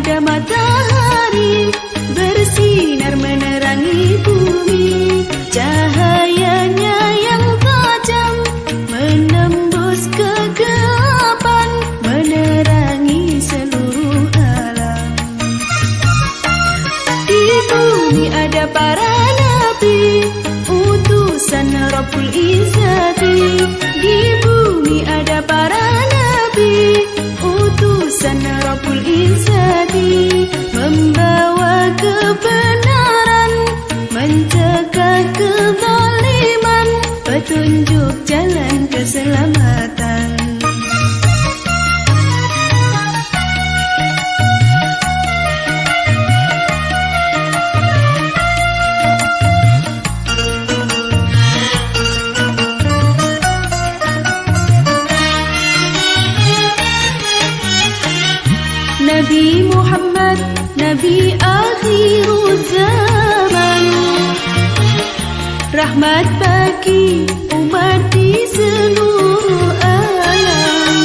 ada matahari bersinar menerangi bumi. Cahayanya yang tajam menembus kegelapan, menerangi seluruh alam. Di bumi ada para nabi, utusan Rabbul Izzati. Di bumi ada para nabi, utusan Rabbul Izzati, membawa kebenaran, mencegah kezaliman, petunjuk jalan keselamatan. Nabi Muhammad, Nabi akhir zaman, rahmat bagi umat di seluruh alam.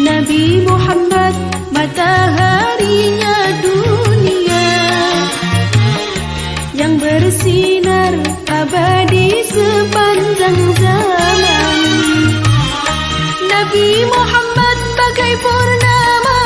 Nabi Muhammad, mataharinya dunia, yang bersinar abadi sepanjang zaman. Nabi Muhammad bagai purnama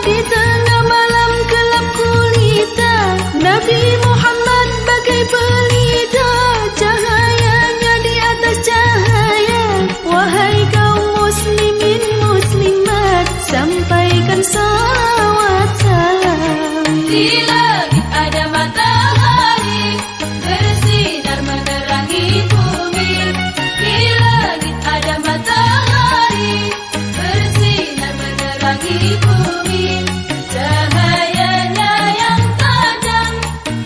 di tengah malam gelap gulita. Nabi Muhammad bagai pelita, cahayanya di atas cahaya. Wahai kaum muslimin muslimat, sampaikan salawat salam. Di langit ada matahari bersinar menerangi bumi. Di langit ada matahari bersinar menerangi bumi. Cahayanya yang tajam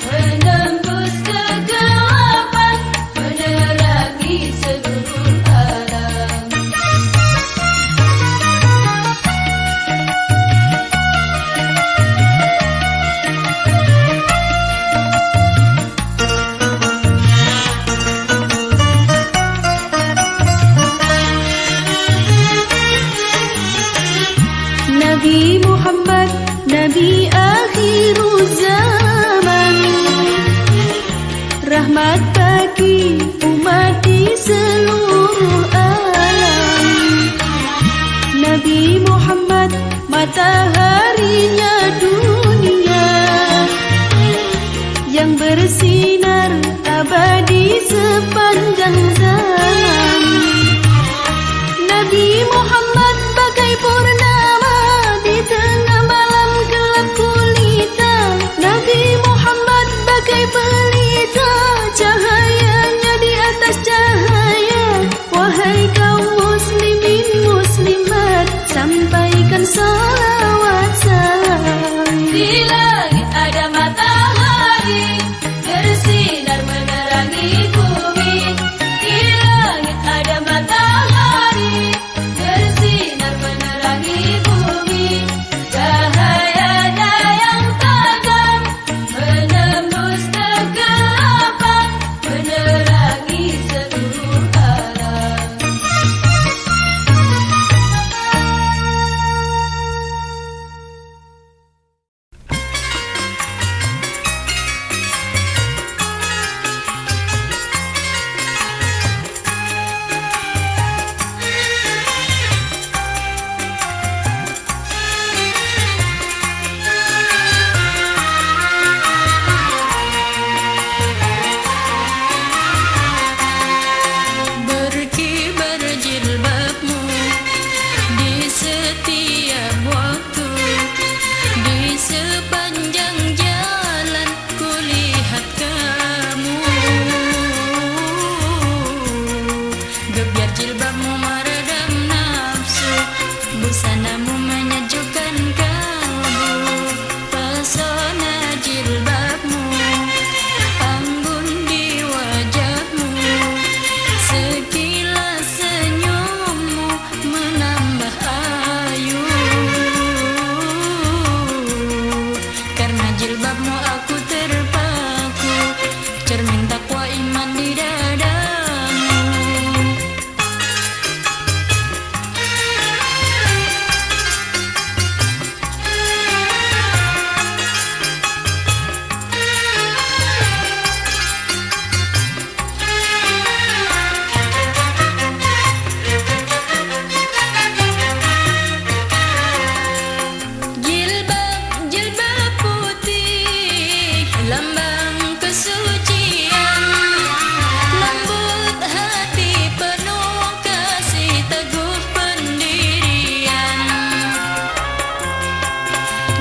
menembus kegelapan, menerangi seluruh alam. Nabi Muhammad, Nabi akhir zaman, rahmat bagi umat di seluruh alam. Nabi Muhammad, mataharinya dunia, yang bersinar abadi sepanjang zaman. Nabi Muhammad bagai purnama di tengah malam gelap gulita. Nabi Muhammad bagai pelita, cahayanya di atas cahaya. Wahai kaum muslimin muslimat, sampaikan salawat salam.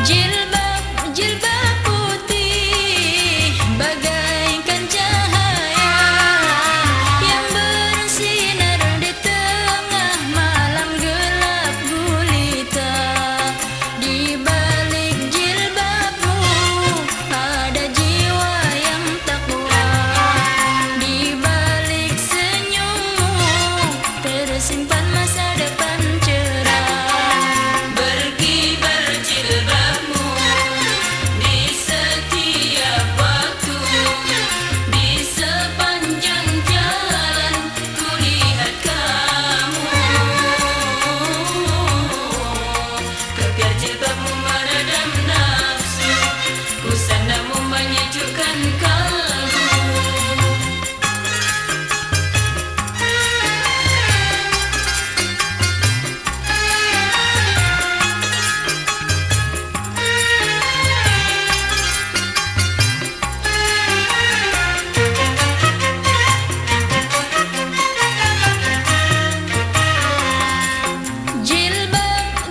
Jilbab putih bagaikan cahaya yang bersinar di tengah malam gelap gulita. Di balik jilbabmu ada jiwa yang takwa. Di balik senyummu tersimpan masa depan cerah. Berkibar jilbabmu di setiap waktu, di sepanjang jalan kulihat kamu. Kebiar jilbabmu meredam nafsu, busanamu menyejukkan kalbu.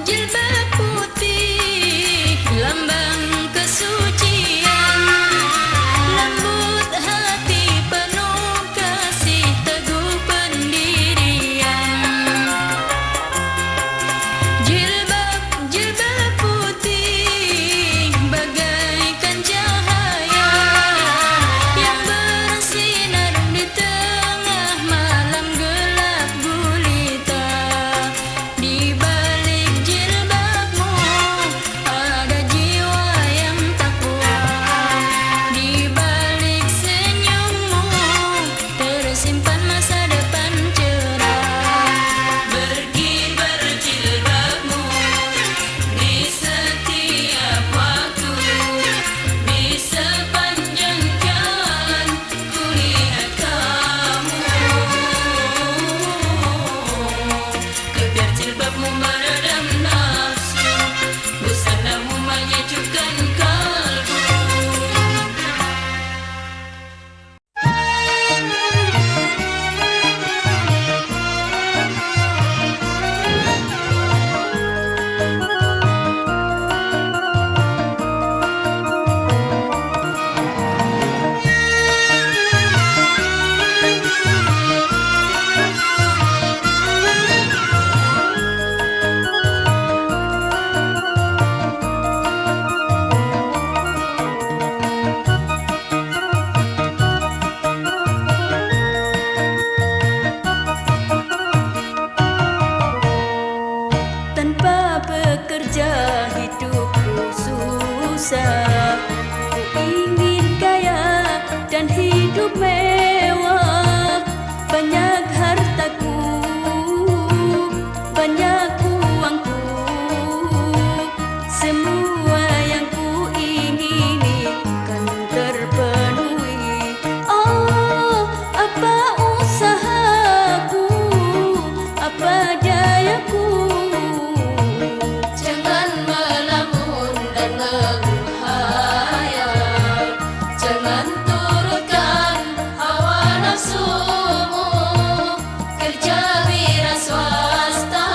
Jilbab putih lambang kesucian, lembut hati penuh kasih teguh pendirian. Jilbab putih bagaikan cahaya yang bersinar di tengah malam gelap gulita. Di balik jilbabmu ada jiwa yang takwa. Di balik senyummu tersimpan masa depan cerah. Berkibar jilbabmu di setiap waktu, di sepanjang jalan kulihat kamu. Kebiar jilbabmu meredam nafsu, busanamu menyejukkan kalbu. Tanpa bekerja hidupku susah. Ku ingin kaya dan hidup mewah. Banyak hartaku, banyak uangku, semua yang ku ingini kan terpenuhi. Oh, apa usahaku, apa dayaku. Jangan melamun dan menghayal, jangan turutkan hawa nafsumu. Kerja wira swasta,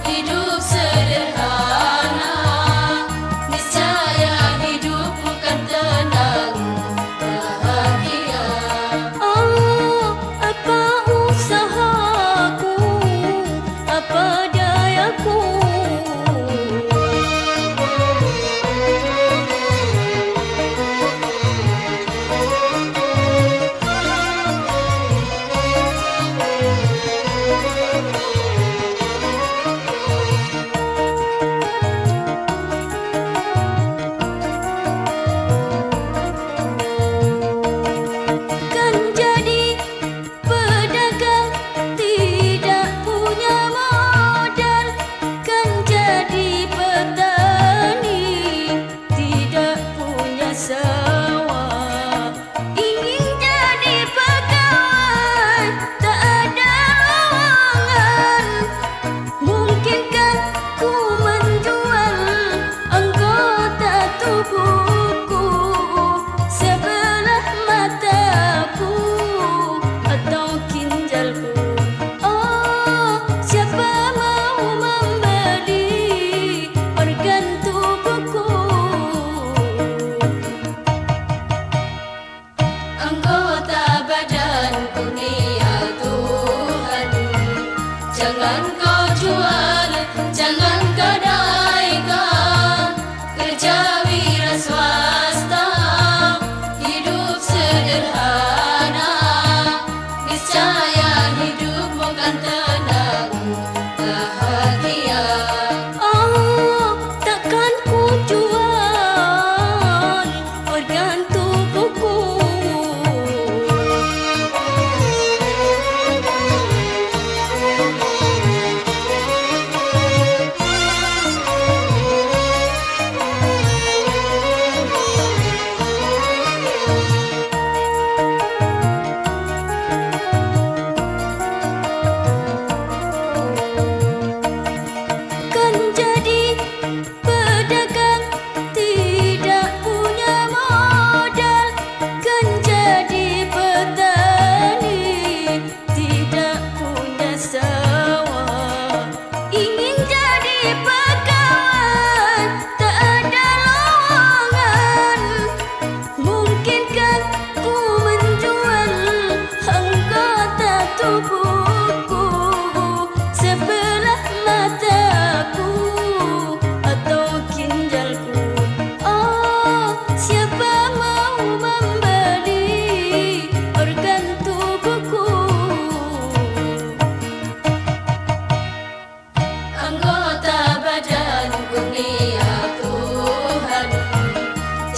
hidup sederhana, niscaya hidupmu kan tenang bahagia. Oh, apa usahaku, apa dayaku. Kan jadi pedagang tidak punya modal, kan jadi petani tidak punya sawah. Ingin jadi pegawai tak ada lowongan. Mungkinkah ku menjual anggota tubuhku, sebelah mataku atau ginjalku? Oh, siapa mau membeli organ tubuhku?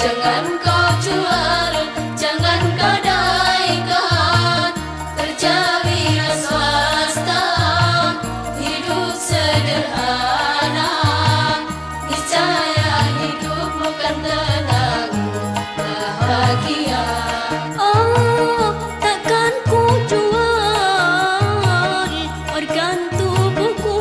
Jangan kau jual, jangan kau naikkan, kerja wira swasta, hidup sederhana, niscaya hidup bukan tenang, bahagia. Oh, takkan ku jual organ tubuhku.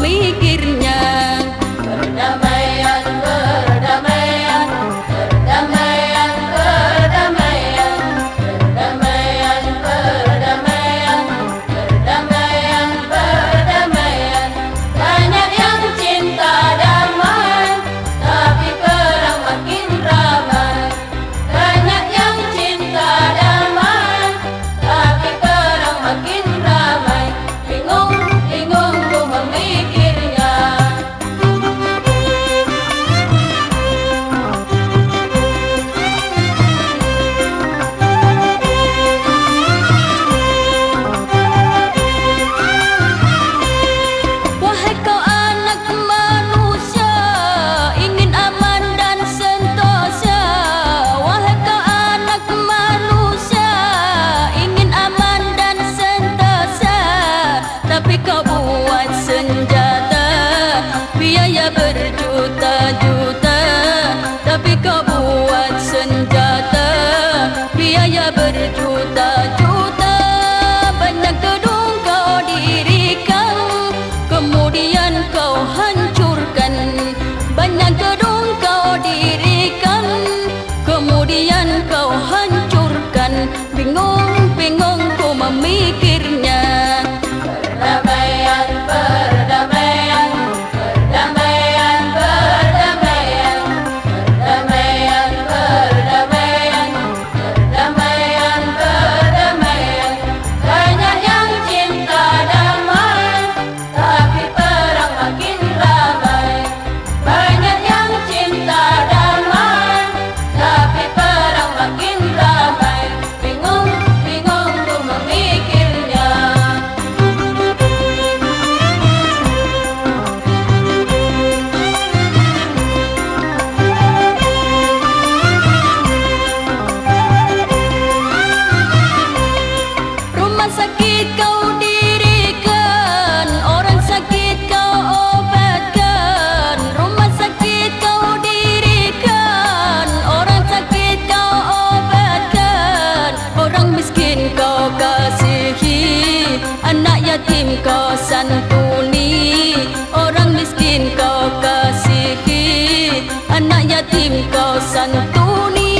memikirnya. Perdamaian, perdamaian, perdamaian, perdamaian, perdamaian, perdamaian, perdamaian, perdamaian. Banyak yang cinta damai, tapi perang makin ramai. Banyak yang cinta damai, tapi perang makin ramai. Bingung, bingung ku memikirnya. Wahai kau anak manusia, ingin aman dan sentosa. Wahai kau anak manusia, ingin aman dan sentosa. Tapi kau buat senjata, biaya berjuta-juta. Tapi kau buat senjata, biaya berjuta-juta. Banyak gedung kau dirikan, kemudian kau hancurkan. Banyak gedung kau dirikan, kemudian kau hancurkan. Bingung, bingung ku memikirnya. Perdamaian, perdamaian, perdamaian, perdamaian, perdamaian, perdamaian, perdamaian, perdamaian. Banyak yang cinta damai, tapi perang makin ramai. Banyak yang cinta damai, tapi perang makin ramai. Bingung, bingung ku memikirnya. Rumah sakit kau dirikan, orang sakit kau obatkan. Rumah sakit kau dirikan, orang sakit kau obatkan. Orang miskin kau kasihi, anak yatim kau santuni. Orang miskin kau kasihi, anak yatim kau santuni.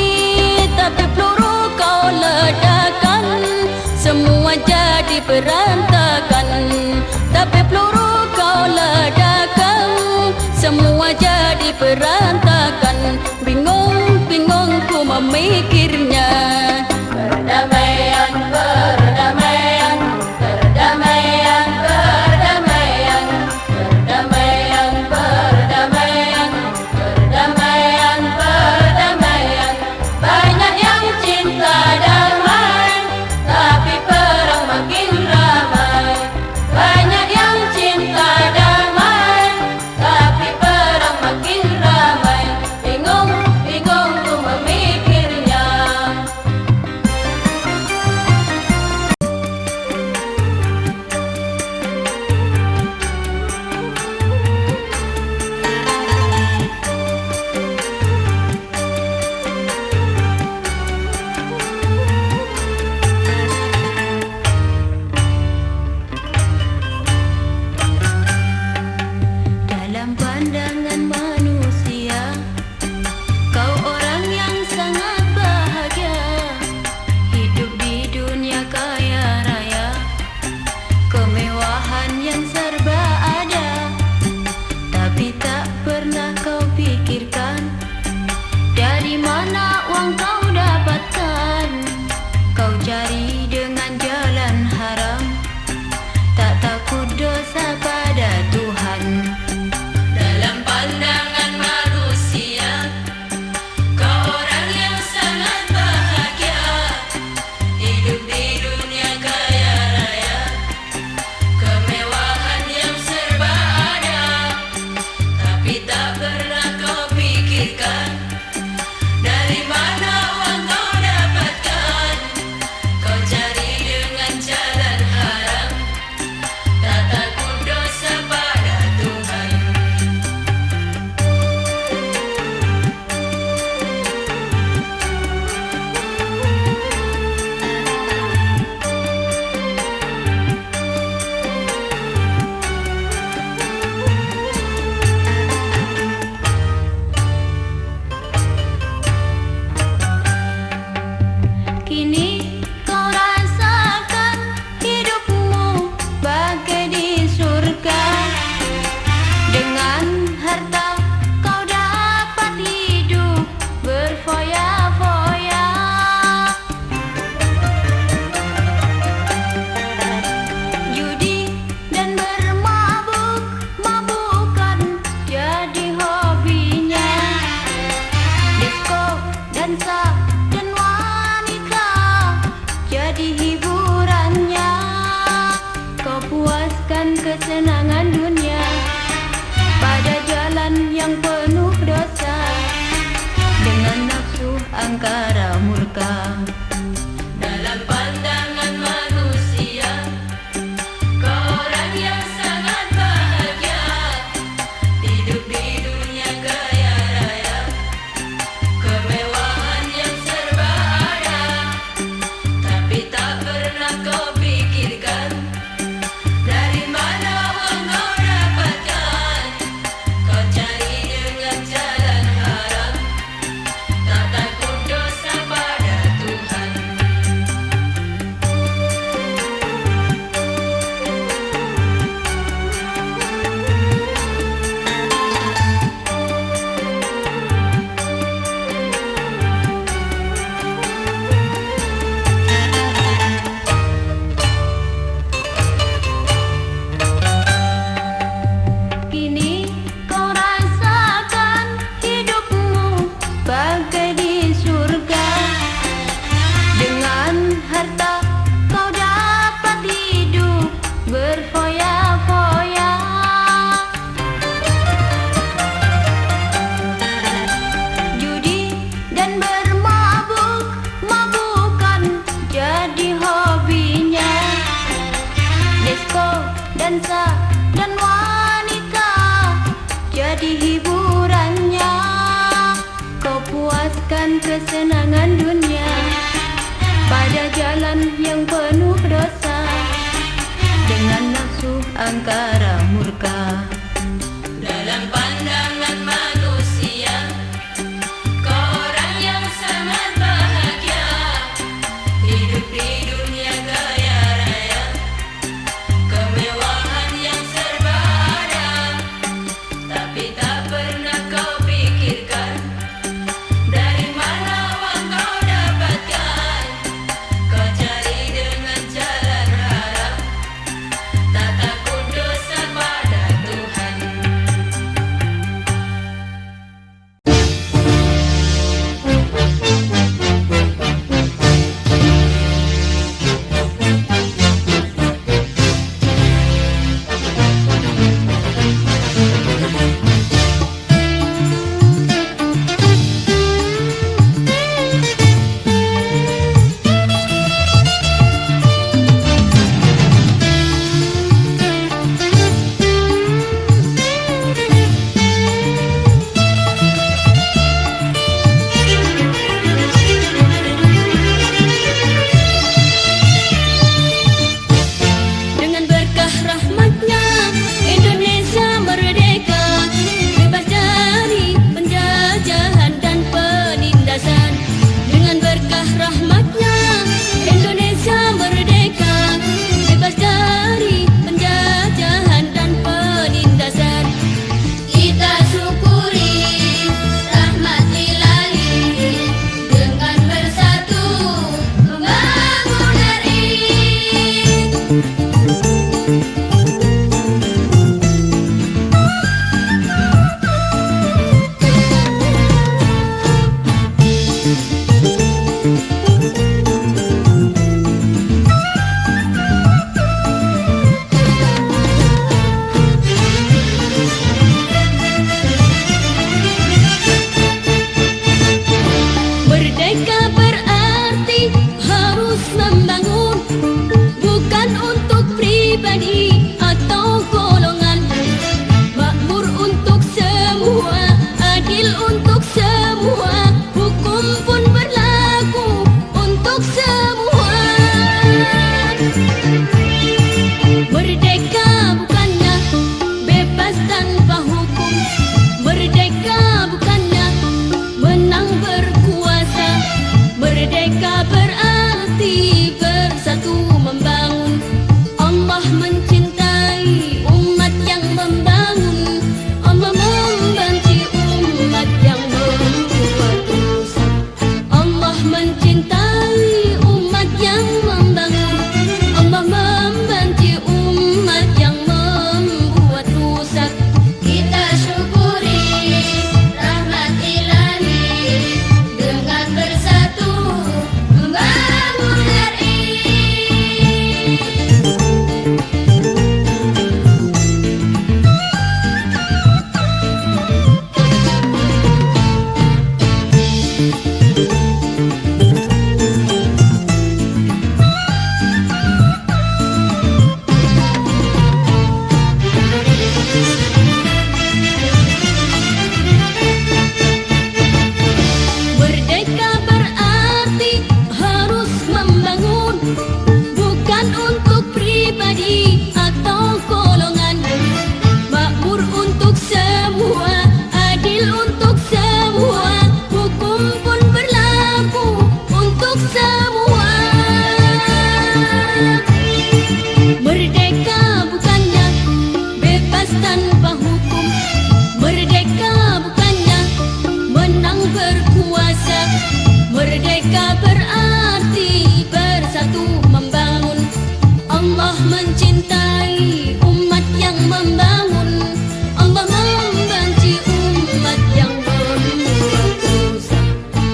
Tapi peluru kau ledakan, semua jadi berantakan. Tapi peluru kau ledakan, semua jadi berantakan. Bingung, bingung ku memikirnya. Perdamaian, perdamaian, perdamaian, perdamaian, perdamaian, perdamaian, perdamaian, perdamaian. Banyak yang cinta damai, tapi perang makin ramai. Banyak yang cinta damai, tapi perang makin ramai. Bingung, bingung ku memikirnya. kesenangan dunia pada jalan yang penuh dosa dengan nafsu angkara murka. Dalam pandangan manusia, kau orang yang sangat bahagia, hidup di dunia kaya raya, kemewahan yang serba ada. Tapi tak pernah kau pikirkan dari mana uang kau dapatkan. Kau cari dengan jalan haram, tak takut dosa pada Tuhan. Kini kau rasakan hidupmu bagai di surga. Dengan harta kau dapat hidup berfoya-foya. Judi dan bermabuk-mabukan jadi hobinya. Disko, dansa, dan wanita jadi hiburannya. Kau puaskan kesenangan dunia pada jalan yang penuh dosa dengan nafsu angkara murka. Dalam pandangan manusia, kau orang yang sangat bahagia, hidup di dunia kaya raya, kemewahan yang serba ada. Tapi tak pernah kau pikirkan dari mana uang kau dapatkan. Kau cari dengan jalan haram, tak takut dosa pada Tuhan. bukan untuk pribadi atau golongan. Makmur untuk semua, adil untuk semua, hukum pun berlaku untuk semua. Merdeka bukannya bebas tanpa hukum. Merdeka bukannya menang berkuasa. Merdeka berarti bersatu membangun. Allah mencintai umat yang membangun. Allah membenci umat yang membuat rusak.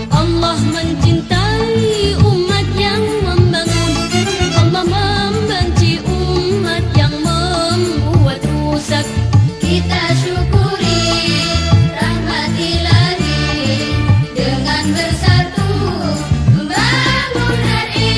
Allah mencintai umat yang membangun. Allah membenci umat yang membuat rusak. Kita syukuri rahmat Ilahi dengan bersatu membangun hari.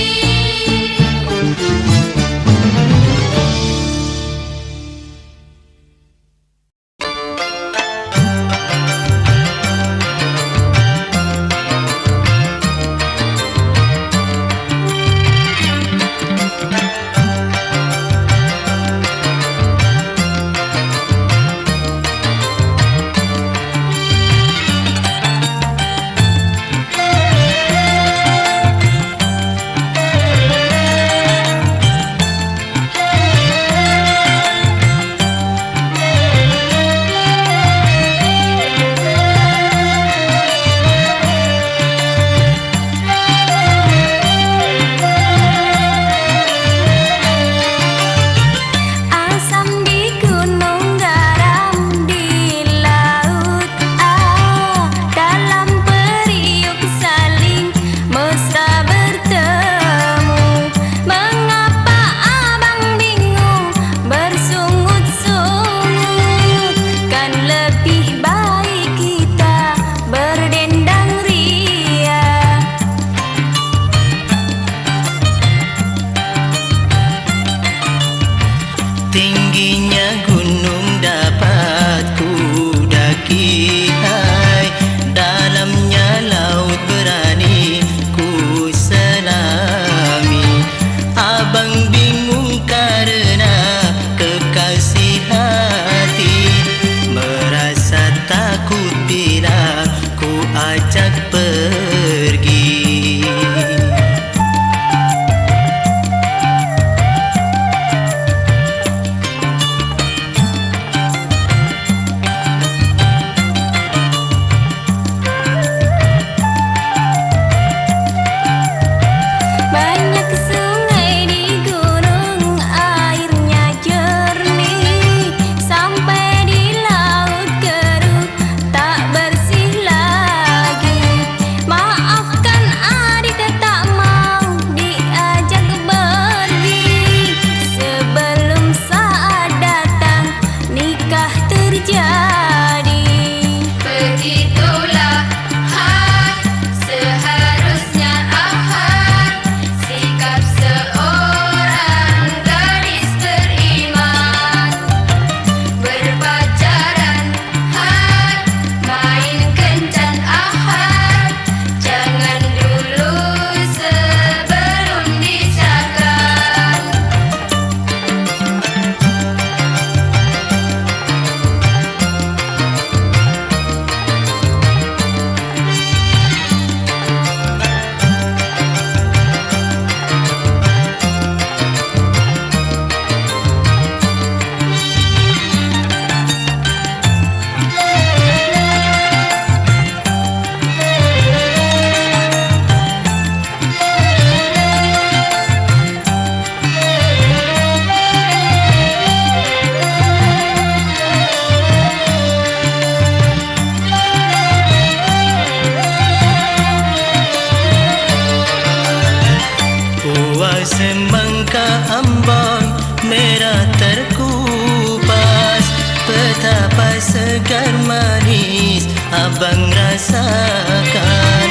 segar manis abang rasakan.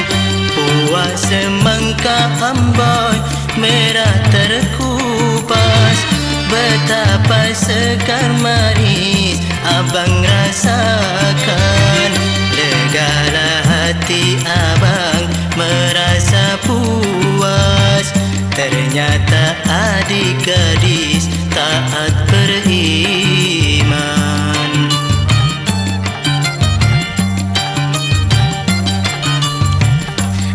Buah semangka amboi merah terkupas, betapa segar manis abang rasakan. Legalah hati abang merasa puas, ternyata Ternyata adik gadis taat beriman.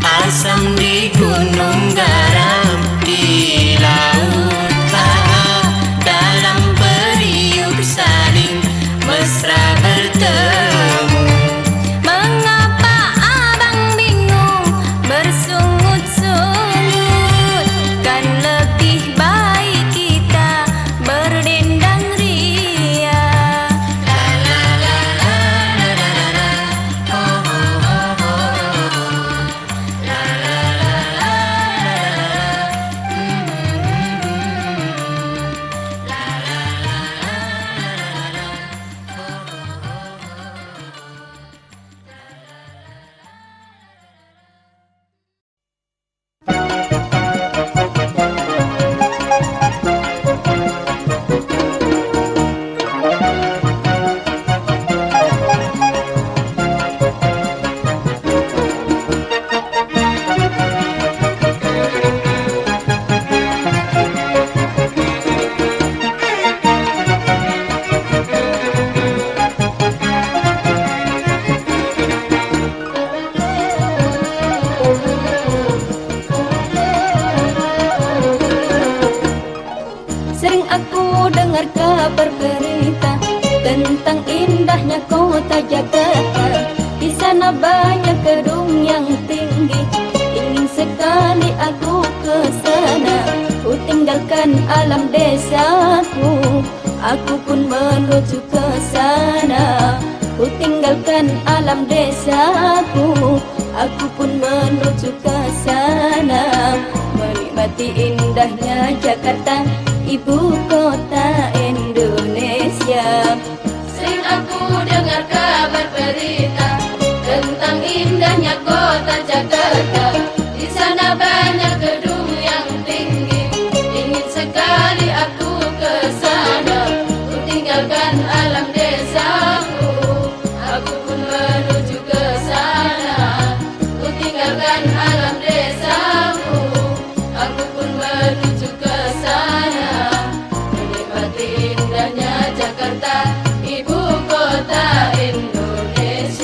Asam di gunung, garam di laut, dalam periuk saling mesra bertemu. Mengapa abang bingung bersungut-sungut? Kan lebih baik kita berdendang ria. Sering aku dengar kabar berita tentang indahnya kota Jakarta. Di sana banyak gedung yang tinggi, ingin sekali aku ke sana. Ku tinggalkan alam desaku, aku pun menuju ke sana. Ku tinggalkan alam desaku, aku pun menuju ke sana. Menikmati indahnya Jakarta, ibu kota Indonesia. Sering aku dengar kabar berita tentang indahnya kota Jakarta. Di sana banyak gedung yang tinggi, ingin sekali aku ke sana. Ku tinggalkan alam desaku, aku pun menuju ke sana. Ku tinggalkan alam desaku, aku pun menuju ke sana. Menikmati indahnya Jakarta, ibu kota Indonesia.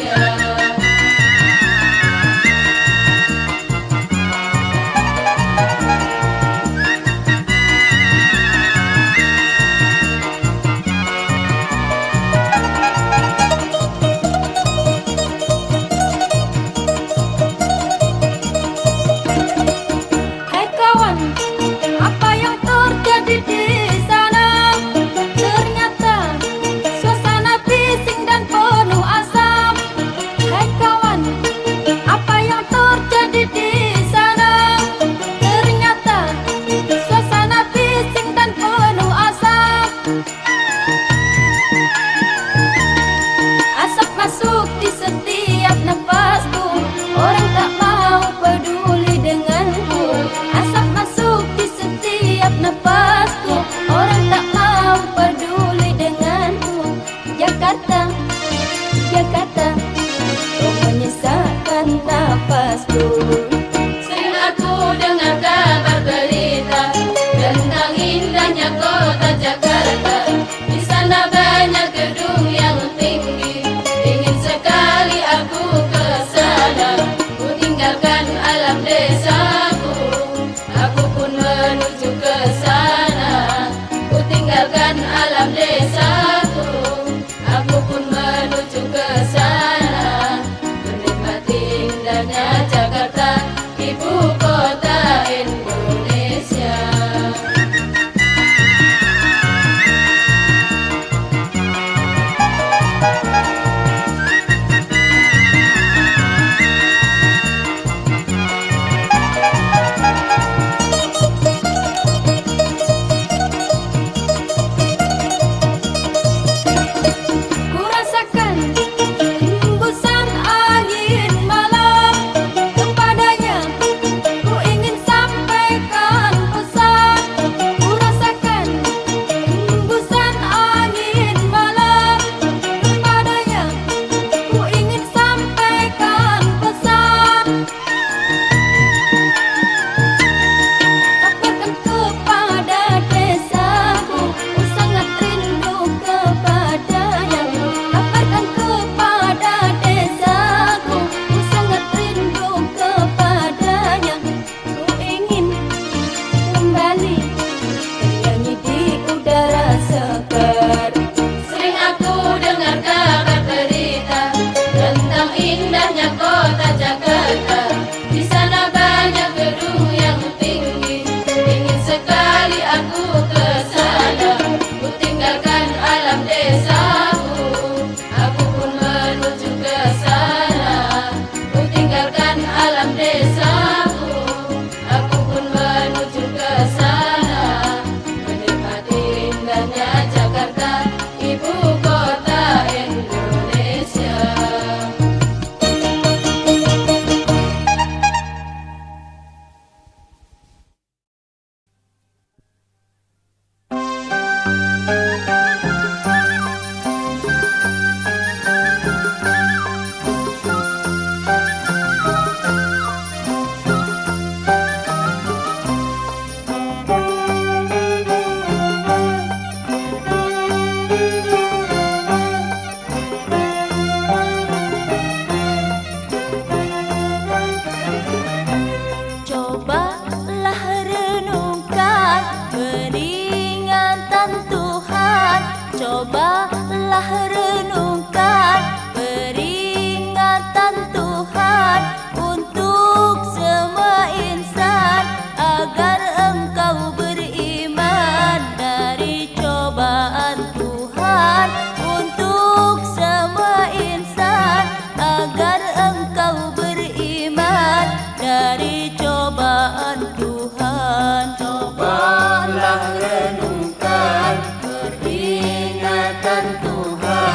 Cobalah renungkan peringatan Tuhan untuk semua insan agar engkau beriman dari cobaan Tuhan untuk semua insan agar engkau beriman dari cobaan Tuhan. Cobalah renungkan peringatan Tuhan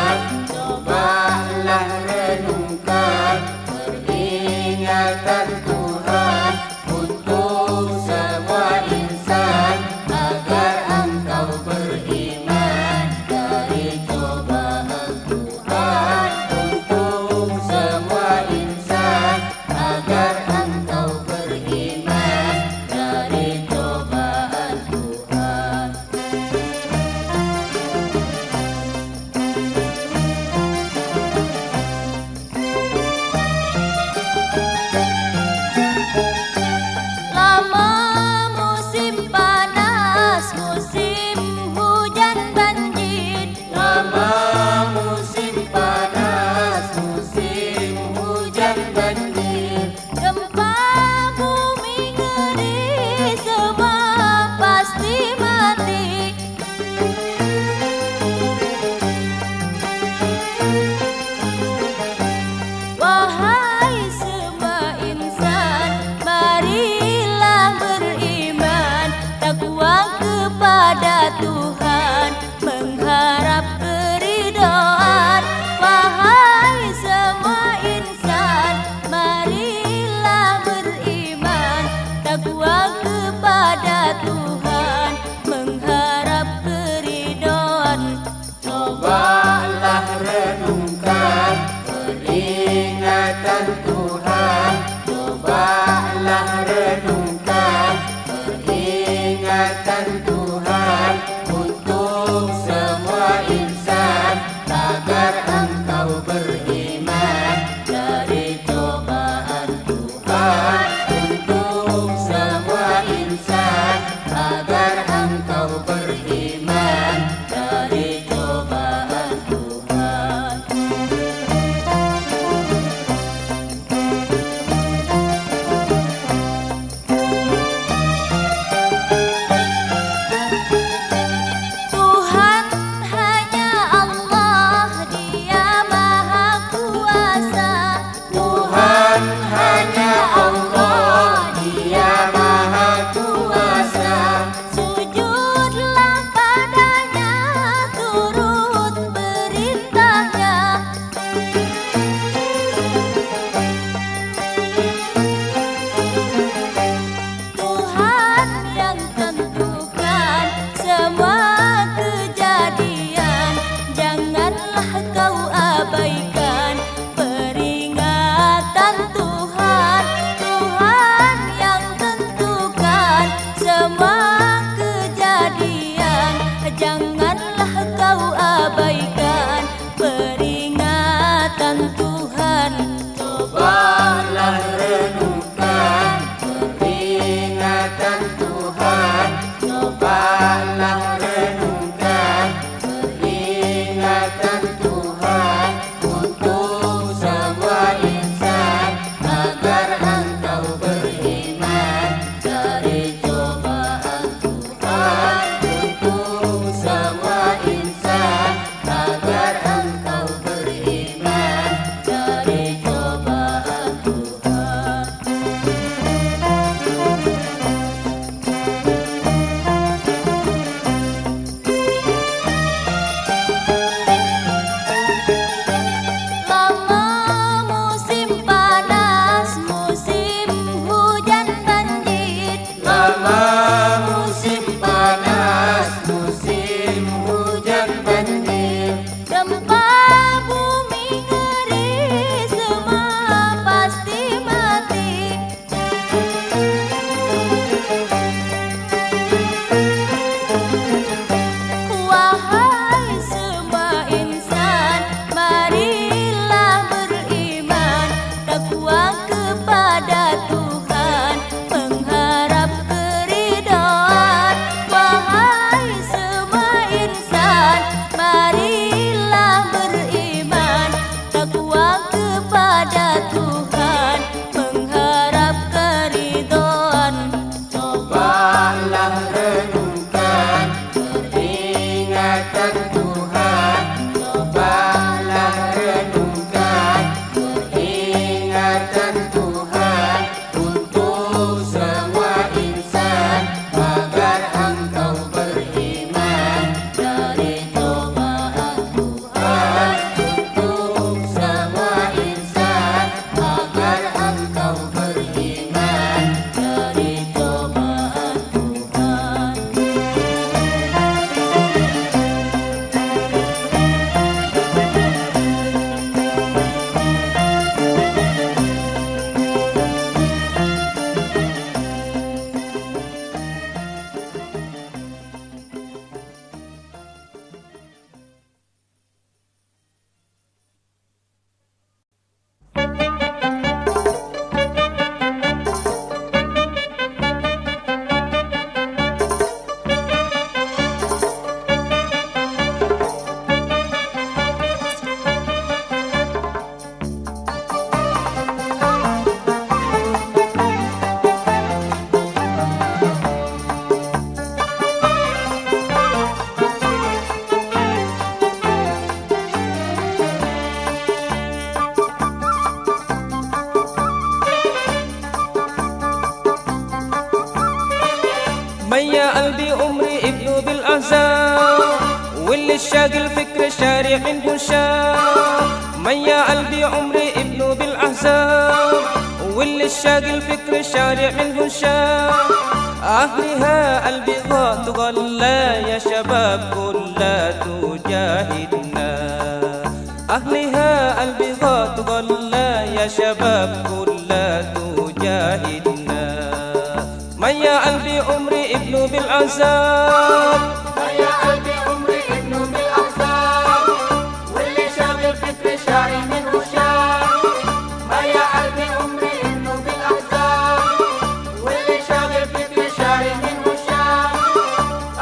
قلبي عمري ابنه بالأحزان، واللي الشاغل فكر شارع منه شاف. ميا قلبي عمري ابنه بالأحزان، واللي الشاغل فكر شارع منه شاف. أهلها قلبي غاط غلا يا شباب كلها تجاهدنا. أهلها قلبي غاط غلا يا شباب كلها تجاهدنا. ميا قلبي عمري ابنه بالعذاب، ميا قلبي عمري ابنه بالأحزان، واللي شاغل فكري شاري منه شاف. ميا قلبي عمري ابنه بالأحزان، واللي شاغل فكري شاري منه شاف.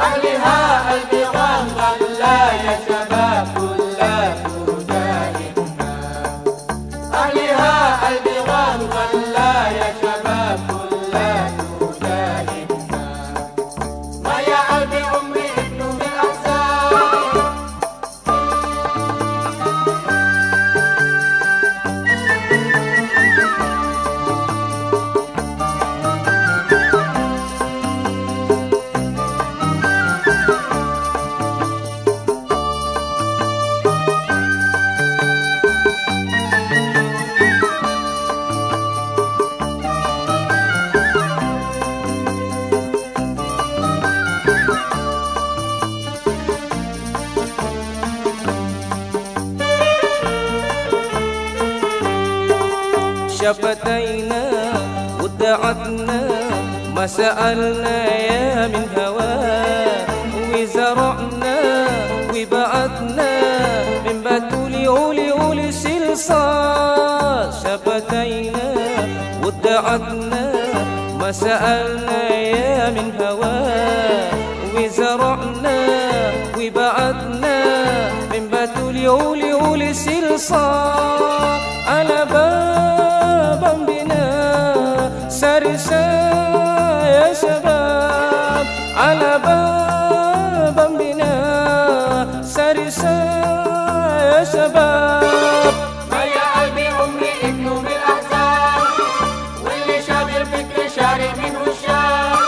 أهلها قلبي غلا يا شباب كلها تجاهدنا. أهلها قلبي غلا يا شباب كلها تجاهدنا. ميا قلبي عمري ابنه بالأحزان. شفتينا ودعتنا ما سألنا يا من هواه، وزرعنا وبعتنا من بتولي أولي سلصال. شفتينا ودعتنا ما سألنا يا من هواه، وزرعنا وبعتنا من بتولي أولي سلصال. على باب بنا سرسا يا شباب، على باب بنا سرسا يا شباب. ميا قلبي عمري ابنه بالأحزان، واللي شاغل فكري شاري منه شاف.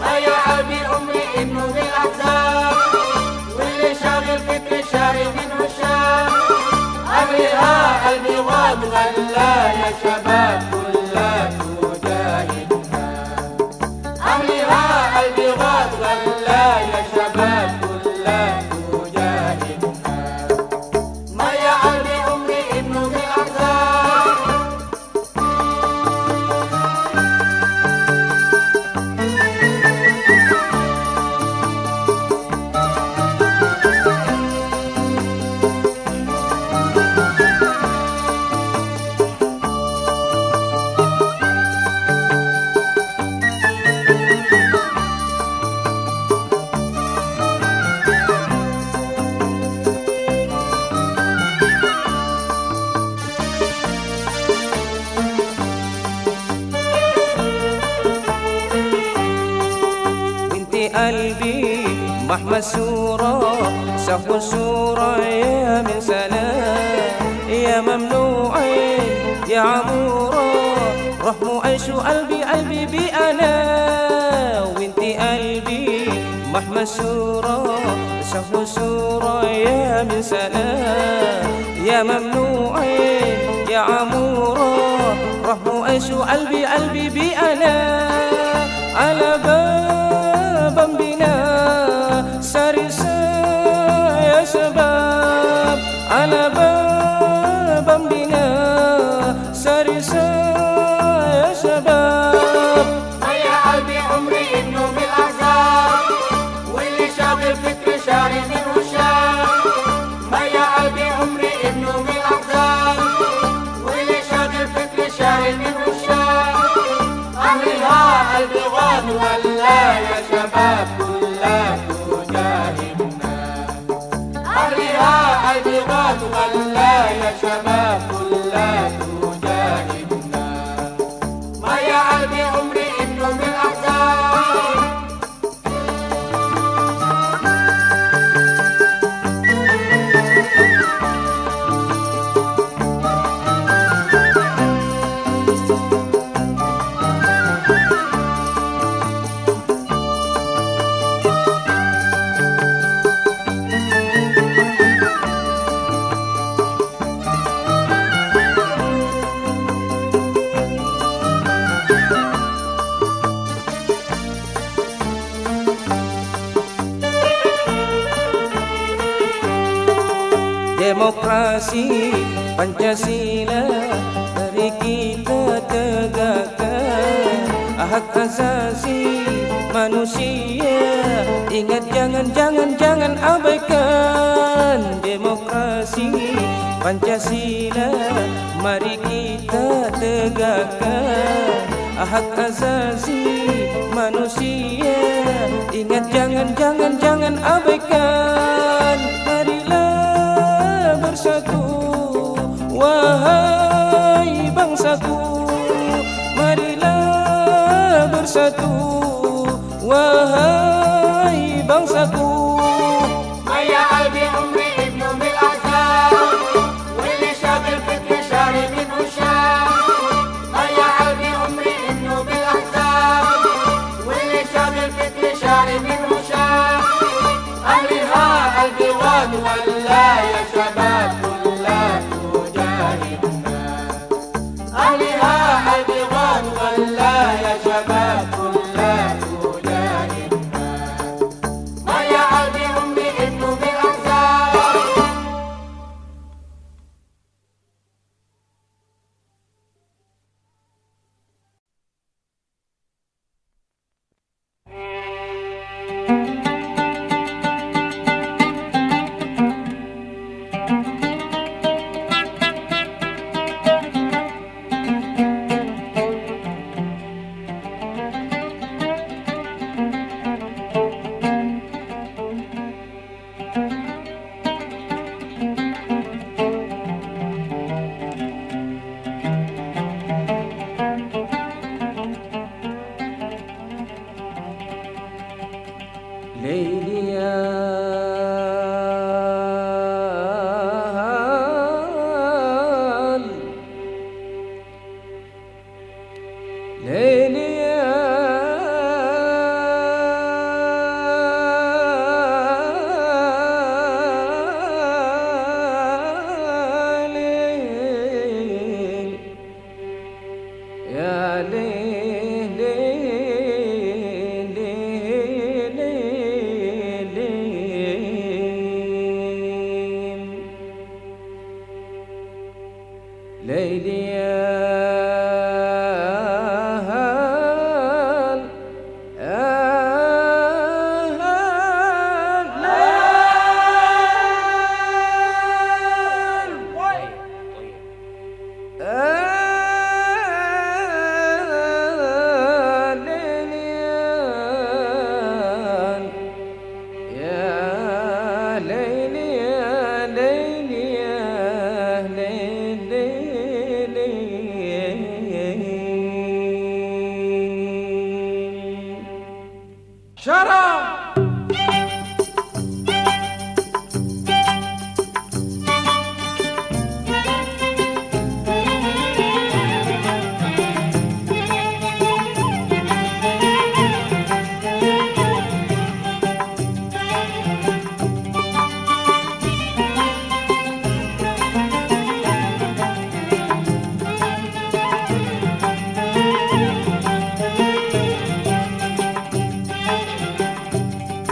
ميا قلبي عمري ابنه بالأحزان، واللي شاغل فكري شاري منه شاف. أهلها قلبي غاد غلا يا شباب كلها تجاهدنا. أهلها قلبي غاد غلا يا شباب كلها تجاهدنا. ميا قلبي عمري ابنه بالأحزان. قلبي محمسورة سهو سورة يا من سلام، يا ممنوعين يا عمورة رحموا عيشوا قلبي بأنا. وانتي قلبي محمسورة سهو سورة يا من سلام، يا ممنوعين يا عمورة رحموا عيشوا قلبي بأنا. على باب بنا سرسا يا شباب، على باب بنا سرسا يا شباب. ميا قلبي عمري ابنه بالأحزان، واللي شاغل فكري شاري منه شاف. ميا قلبي عمري ابنه بالأحزان، واللي شاغل فكري شاري منه شاف. أهلها قلبي غاد ولا يا شباب كلها تجاهدنا. أهلها قلبي غاد ولا يا شباب كلها تجاهدنا. ميا قلبي عمري ابنه بالأحزان. demokrasi Pancasila mari kita tegakkan hak asasi manusia. Ingat jangan abaikan demokrasi Pancasila, mari kita tegakkan hak asasi manusia. Ingat jangan abaikan. Marilah bersatu wahai bangsaku, marilah bersatu wahai bangsaku. Maya Albi Umri Ibnu Bil Ahzab Willi Syagil Fikri Syari bin Husyam. Maya Albi Umri Ibnu Bil Ahzab Willi Syagil Fikri Syari bin Husyam. Ahliha al-biwad walla ya syabab kulla tujahidna. Ahliha al-biwad walla ya syabab kulla tujahidna. Maya Albi Umri Ibnu Bil Ahzab.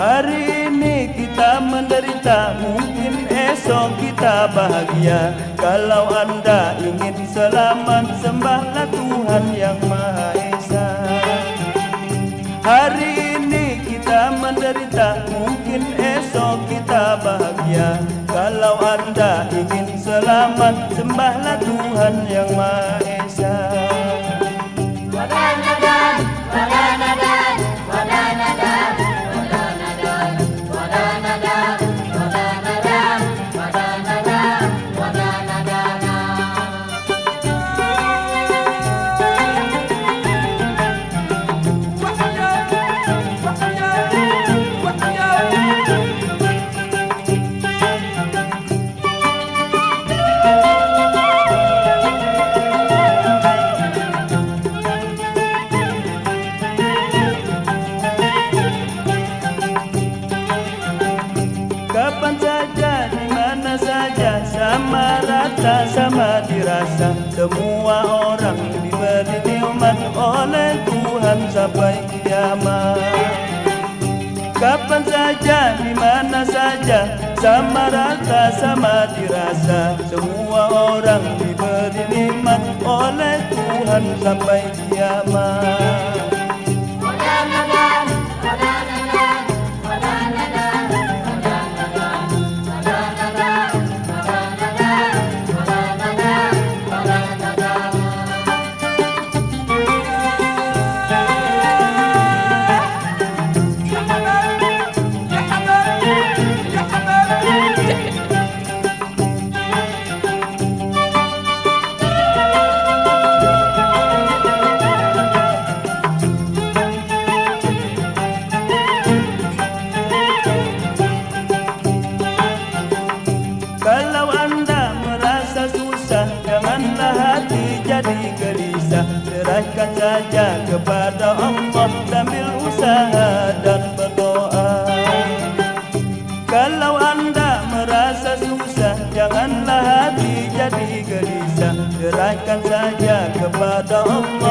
Hari ini kita menderita, mungkin esok kita bahagia. Kalau Anda ingin selamat, sembahlah Tuhan Yang Maha Esa. Hari ini kita menderita, mungkin esok kita bahagia. Kalau Anda ingin selamat, sembahlah Tuhan Yang Maha Esa. Wadanadan, wadanadan, wadanadan, wadanadan, wadanadan, wadanadan, wadanadan, wadanadan. Kapan saja, di mana saja, sama rata, sama dirasa. Semua orang diberi nikmat oleh Tuhan sampai kiamat. Kapan saja, di mana saja, sama rata, sama dirasa. Semua orang diberi nikmat oleh Tuhan sampai kiamat. Kalau anda merasa susah, janganlah hati jadi gelisah. Serahkan saja kepada Allah sambil usaha dan berdoa. Kalau anda merasa susah, janganlah hati jadi gelisah. Serahkan saja kepada Allah